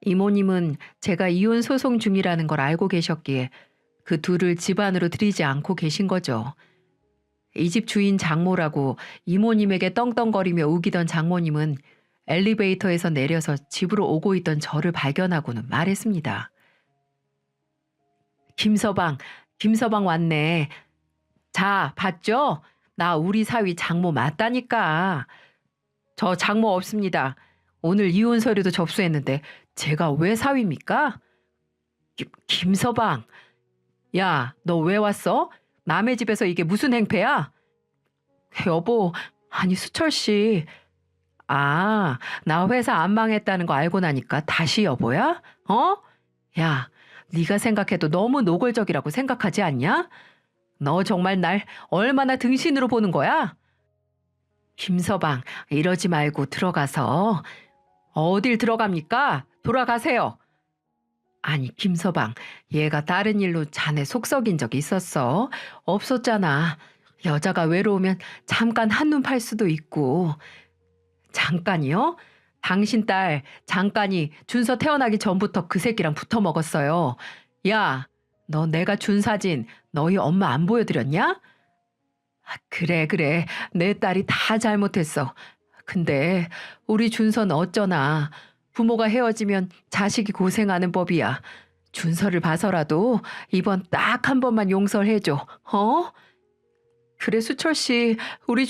이모님은 제가 이혼 소송 중이라는 걸 알고 계셨기에 그 둘을 집 안으로 들이지 않고 계신 거죠. 이 집 주인 장모라고 이모님에게 떵떵거리며 우기던 장모님은 엘리베이터에서 내려서 집으로 오고 있던 저를 발견하고는 말했습니다. 김서방 왔네. 자, 봤죠? 나 우리 사위 장모 맞다니까. 저 장모 없습니다. 오늘 이혼 서류도 접수했는데 제가 왜 사위입니까? 김서방. 야, 너 왜 왔어? 남의 집에서 이게 무슨 행패야? 여보, 아니 수철 씨. 아, 나 회사 안 망했다는 거 알고 나니까 다시 여보야? 어? 야, 네가 생각해도 너무 노골적이라고 생각하지 않냐? 너 정말 날 얼마나 등신으로 보는 거야? 김서방, 이러지 말고 들어가서. 어딜 들어갑니까? 돌아가세요. 아니, 김서방, 얘가 다른 일로 자네 속 썩인 적 있었어? 없었잖아. 여자가 외로우면 잠깐 한눈 팔 수도 있고. 잠깐이요? 당신 딸 잠깐이 준서 태어나기 전부터 그 새끼랑 붙어 먹었어요. 야, 너 내가 준 사진 너희 엄마 안 보여드렸냐? 아, 그래. 내 딸이 다 잘못했어. 근데 우리 준서는 어쩌나. 부모가 헤어지면 자식이 고생하는 법이야. 준서를 봐서라도 이번 딱 한 번만 용서를 해줘. 어? 그래 수철 씨, 우리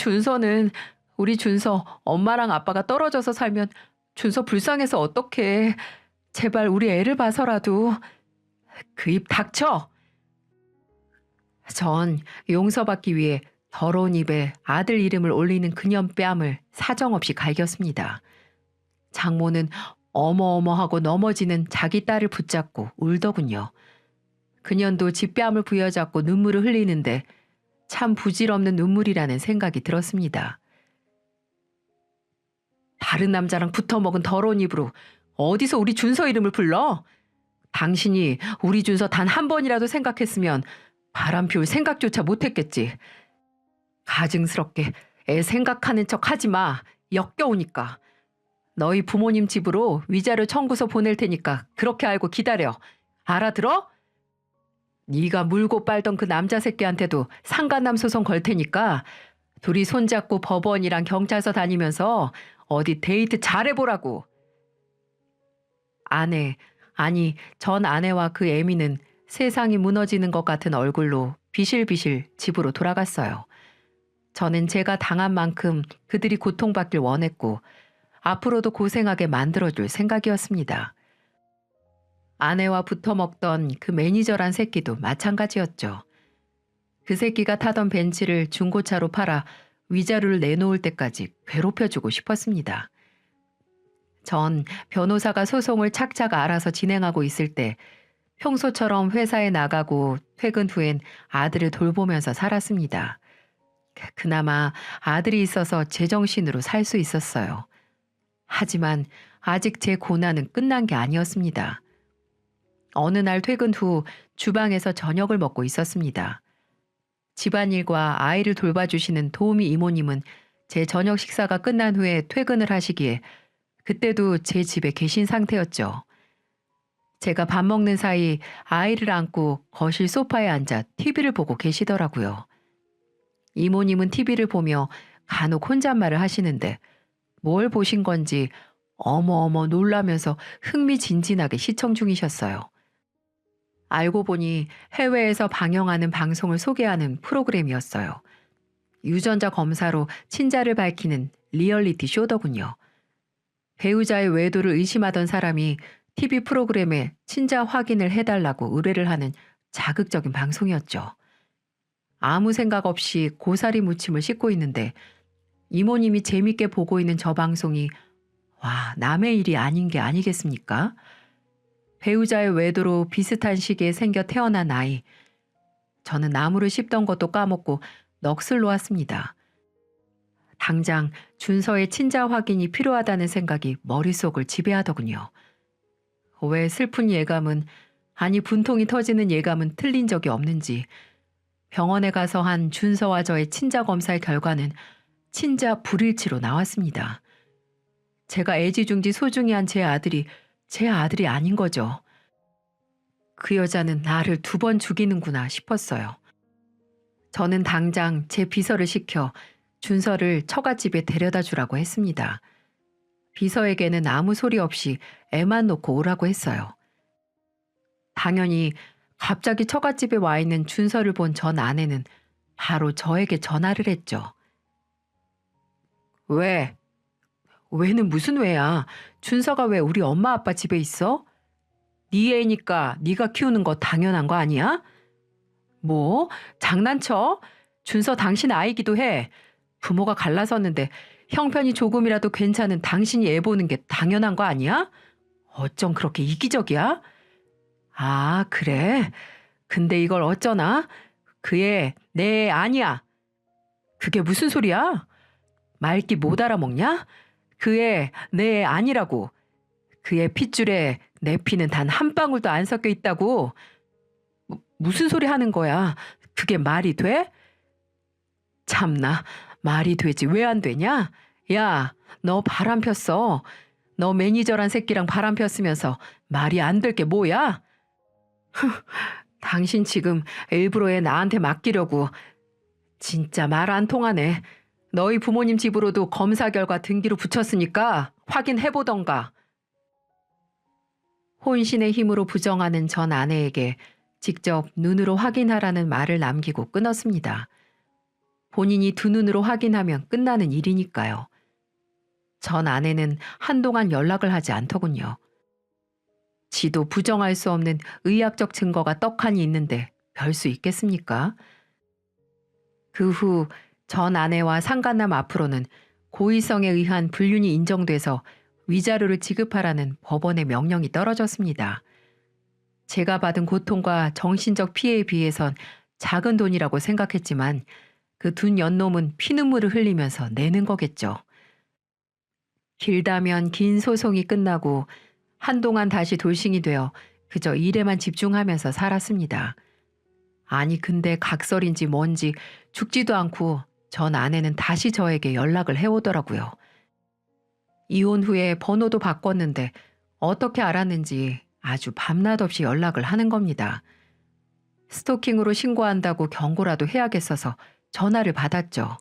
준서 엄마랑 아빠가 떨어져서 살면 준서 불쌍해서 어떡해. 제발 우리 애를 봐서라도. 그 입 닥쳐. 전 용서받기 위해 더러운 입에 아들 이름을 올리는 그년 뺨을 사정없이 갈겼습니다. 장모는 어머어머하고 넘어지는 자기 딸을 붙잡고 울더군요. 그년도 지 뺨을 부여잡고 눈물을 흘리는데 참 부질없는 눈물이라는 생각이 들었습니다. 다른 남자랑 붙어먹은 더러운 입으로 어디서 우리 준서 이름을 불러? 당신이 우리 준서 단 한 번이라도 생각했으면 바람 피울 생각조차 못했겠지. 가증스럽게 애 생각하는 척 하지 마. 역겨우니까. 너희 부모님 집으로 위자료 청구서 보낼 테니까 그렇게 알고 기다려. 알아들어? 네가 물고 빨던 그 남자 새끼한테도 상간남 소송 걸 테니까 둘이 손잡고 법원이랑 경찰서 다니면서 어디 데이트 잘해보라고. 전 아내와 그 애미는 세상이 무너지는 것 같은 얼굴로 비실비실 집으로 돌아갔어요. 저는 제가 당한 만큼 그들이 고통받길 원했고 앞으로도 고생하게 만들어줄 생각이었습니다. 아내와 붙어먹던 그 매니저란 새끼도 마찬가지였죠. 그 새끼가 타던 벤츠를 중고차로 팔아 위자료를 내놓을 때까지 괴롭혀주고 싶었습니다. 전 변호사가 소송을 착착 알아서 진행하고 있을 때 평소처럼 회사에 나가고 퇴근 후엔 아들을 돌보면서 살았습니다. 그나마 아들이 있어서 제정신으로 살 수 있었어요. 하지만 아직 제 고난은 끝난 게 아니었습니다. 어느 날 퇴근 후 주방에서 저녁을 먹고 있었습니다. 집안일과 아이를 돌봐주시는 도우미 이모님은 제 저녁 식사가 끝난 후에 퇴근을 하시기에 그때도 제 집에 계신 상태였죠. 제가 밥 먹는 사이 아이를 안고 거실 소파에 앉아 TV를 보고 계시더라고요. 이모님은 TV를 보며 간혹 혼잣말을 하시는데 뭘 보신 건지 어머어머 놀라면서 흥미진진하게 시청 중이셨어요. 알고 보니 해외에서 방영하는 방송을 소개하는 프로그램이었어요. 유전자 검사로 친자를 밝히는 리얼리티 쇼더군요. 배우자의 외도를 의심하던 사람이 TV 프로그램에 친자 확인을 해달라고 의뢰를 하는 자극적인 방송이었죠. 아무 생각 없이 고사리 무침을 씻고 있는데 이모님이 재밌게 보고 있는 저 방송이 남의 일이 아닌 게 아니겠습니까? 배우자의 외도로 비슷한 시기에 생겨 태어난 아이. 저는 나무를 씹던 것도 까먹고 넋을 놓았습니다. 당장 준서의 친자 확인이 필요하다는 생각이 머릿속을 지배하더군요. 왜 슬픈 예감은, 아니 분통이 터지는 예감은 틀린 적이 없는지 병원에 가서 한 준서와 저의 친자 검사의 결과는 친자 불일치로 나왔습니다. 제가 애지중지 소중히 한 제 아들이 제 아들이 아닌 거죠. 그 여자는 나를 2번 죽이는구나 싶었어요. 저는 당장 제 비서를 시켜 준서를 처갓집에 데려다 주라고 했습니다. 비서에게는 아무 소리 없이 애만 놓고 오라고 했어요. 당연히 갑자기 처갓집에 와 있는 준서를 본 전 아내는 바로 저에게 전화를 했죠. 왜? 왜는 무슨 왜야? 준서가 왜 우리 엄마 아빠 집에 있어? 네 애니까 네가 키우는 거 당연한 거 아니야? 뭐? 장난쳐? 준서 당신 아이기도 해. 부모가 갈라섰는데 형편이 조금이라도 괜찮은 당신이 애 보는 게 당연한 거 아니야? 어쩜 그렇게 이기적이야? 아, 그래? 근데 이걸 어쩌나? 그 애 내 애 아니야. 그게 무슨 소리야? 말귀 못 알아먹냐? 그 애 내 애 아니라고. 그 애 핏줄에 내 피는 단 한 방울도 안 섞여 있다고. 무슨 소리 하는 거야? 그게 말이 돼? 참나, 말이 되지 왜 안 되냐? 야, 너 바람 폈어. 너 매니저란 새끼랑 바람 폈으면서 말이 안 될 게 뭐야? 당신 지금 일부러 애 나한테 맡기려고. 진짜 말 안 통하네. 너희 부모님 집으로도 검사 결과 등기로 붙였으니까 확인해보던가. 혼신의 힘으로 부정하는 전 아내에게 직접 눈으로 확인하라는 말을 남기고 끊었습니다. 본인이 2눈으로 확인하면 끝나는 일이니까요. 전 아내는 한동안 연락을 하지 않더군요. 지도 부정할 수 없는 의학적 증거가 떡하니 있는데 별 수 있겠습니까? 그 후 전 아내와 상간남 앞으로는 고의성에 의한 불륜이 인정돼서 위자료를 지급하라는 법원의 명령이 떨어졌습니다. 제가 받은 고통과 정신적 피해에 비해선 작은 돈이라고 생각했지만 그 둔 연놈은 피눈물을 흘리면서 내는 거겠죠. 길다면 긴 소송이 끝나고 한동안 다시 돌싱이 되어 그저 일에만 집중하면서 살았습니다. 아니 근데 각설인지 뭔지 죽지도 않고 전 아내는 다시 저에게 연락을 해오더라고요. 이혼 후에 번호도 바꿨는데 어떻게 알았는지 아주 밤낮 없이 연락을 하는 겁니다. 스토킹으로 신고한다고 경고라도 해야겠어서 전화를 받았죠.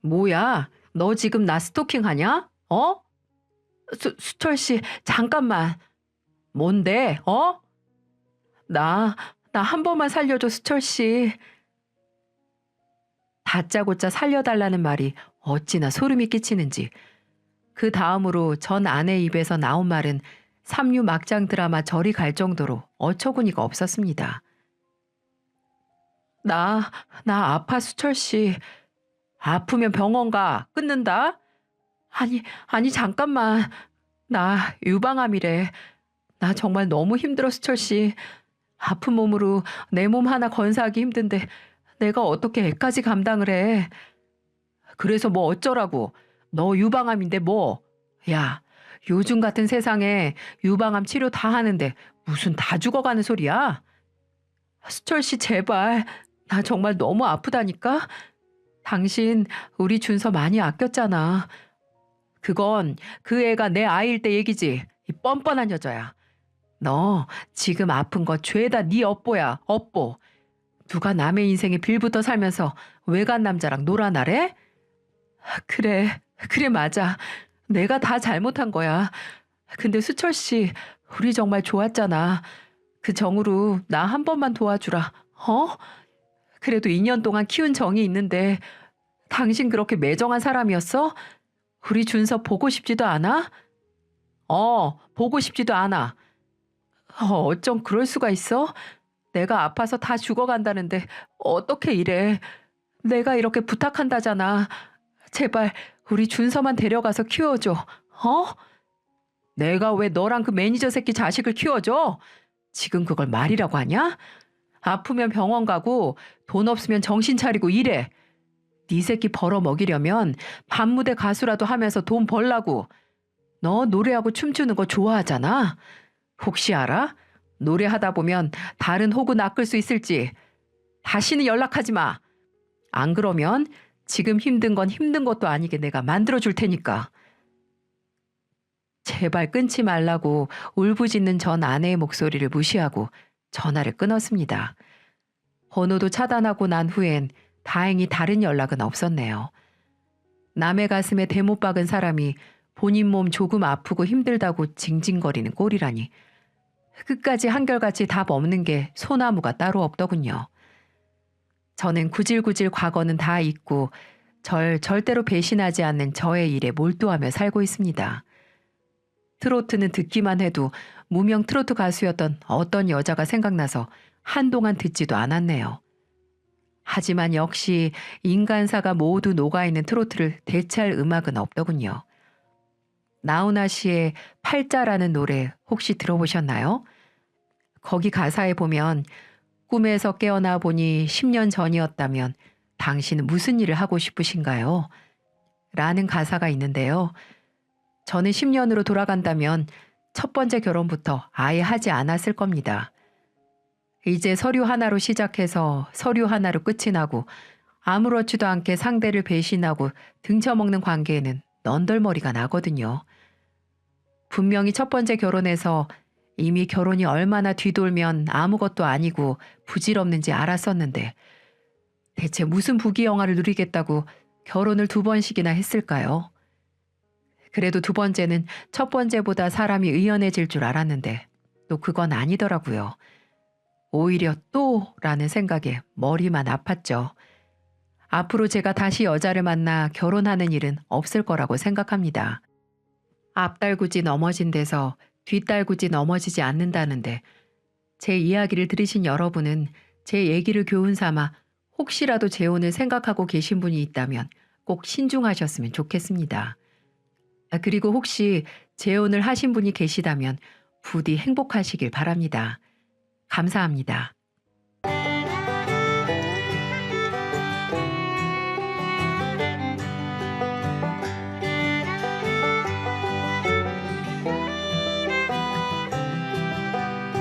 뭐야? 너 지금 나 스토킹하냐? 어? 수철 씨, 잠깐만. 뭔데? 어? 나 한 번만 살려줘, 수철 씨. 다짜고짜 살려달라는 말이 어찌나 소름이 끼치는지. 그 다음으로 전 아내 입에서 나온 말은 삼류 막장 드라마 절이 갈 정도로 어처구니가 없었습니다. 나 아파, 수철 씨. 아프면 병원 가. 끊는다. 아니, 잠깐만. 나 유방암이래. 나 정말 너무 힘들어, 수철 씨. 아픈 몸으로 내 몸 하나 건사하기 힘든데 내가 어떻게 애까지 감당을 해. 그래서 뭐 어쩌라고. 너 유방암인데 뭐. 야, 요즘 같은 세상에 유방암 치료 다 하는데 무슨 다 죽어가는 소리야? 수철 씨 제발. 나 정말 너무 아프다니까? 당신 우리 준서 많이 아꼈잖아. 그건 그 애가 내 아이일 때 얘기지. 이 뻔뻔한 여자야. 너 지금 아픈 거 죄다 네 업보야. 업보. 누가 남의 인생에 빌붙어 살면서 외간 남자랑 놀아나래? 그래. 그래 맞아. 내가 다 잘못한 거야. 근데 수철 씨 우리 정말 좋았잖아. 그 정으로 나 한 번만 도와주라. 어? 그래도 2년 동안 키운 정이 있는데 당신 그렇게 매정한 사람이었어? 우리 준서 보고 싶지도 않아? 보고 싶지도 않아. 어쩜 그럴 수가 있어? 내가 아파서 다 죽어간다는데 어떻게 이래? 내가 이렇게 부탁한다잖아. 제발 우리 준서만 데려가서 키워줘. 어? 내가 왜 너랑 그 매니저 새끼 자식을 키워줘? 지금 그걸 말이라고 하냐? 아프면 병원 가고 돈 없으면 정신 차리고 일해. 네 새끼 벌어먹이려면 밤무대 가수라도 하면서 돈 벌라고. 너 노래하고 춤추는 거 좋아하잖아. 혹시 알아? 노래하다 보면 다른 호구 낚을 수 있을지. 다시는 연락하지 마. 안 그러면 지금 힘든 건 힘든 것도 아니게 내가 만들어줄 테니까. 제발 끊지 말라고 울부짖는 전 아내의 목소리를 무시하고 전화를 끊었습니다. 번호도 차단하고 난 후엔 다행히 다른 연락은 없었네요. 남의 가슴에 대못 박은 사람이 본인 몸 조금 아프고 힘들다고 징징거리는 꼴이라니. 끝까지 한결같이 답 없는 게 소나무가 따로 없더군요. 저는 구질구질 과거는 다 잊고 절 절대로 배신하지 않는 저의 일에 몰두하며 살고 있습니다. 트로트는 듣기만 해도 무명 트로트 가수였던 어떤 여자가 생각나서 한동안 듣지도 않았네요. 하지만 역시 인간사가 모두 녹아있는 트로트를 대체할 음악은 없더군요. 나훈아 씨의 팔자라는 노래 혹시 들어보셨나요? 거기 가사에 보면 꿈에서 깨어나 보니 10년 전이었다면 당신은 무슨 일을 하고 싶으신가요? 라는 가사가 있는데요. 저는 10년으로 돌아간다면 첫 번째 결혼부터 아예 하지 않았을 겁니다. 이제 서류 하나로 시작해서 서류 하나로 끝이 나고 아무렇지도 않게 상대를 배신하고 등쳐먹는 관계에는 넌덜머리가 나거든요. 분명히 첫 번째 결혼에서 이미 결혼이 얼마나 뒤돌면 아무것도 아니고 부질없는지 알았었는데 대체 무슨 부귀영화를 누리겠다고 결혼을 2번씩이나 했을까요? 그래도 2번째는 첫 번째보다 사람이 의연해질 줄 알았는데 또 그건 아니더라고요. 오히려 또라는 생각에 머리만 아팠죠. 앞으로 제가 다시 여자를 만나 결혼하는 일은 없을 거라고 생각합니다. 앞달구지 넘어진 데서 뒷달구지 넘어지지 않는다는데 제 이야기를 들으신 여러분은 제 얘기를 교훈 삼아 혹시라도 재혼을 생각하고 계신 분이 있다면 꼭 신중하셨으면 좋겠습니다. 그리고 혹시 재혼을 하신 분이 계시다면 부디 행복하시길 바랍니다. 감사합니다.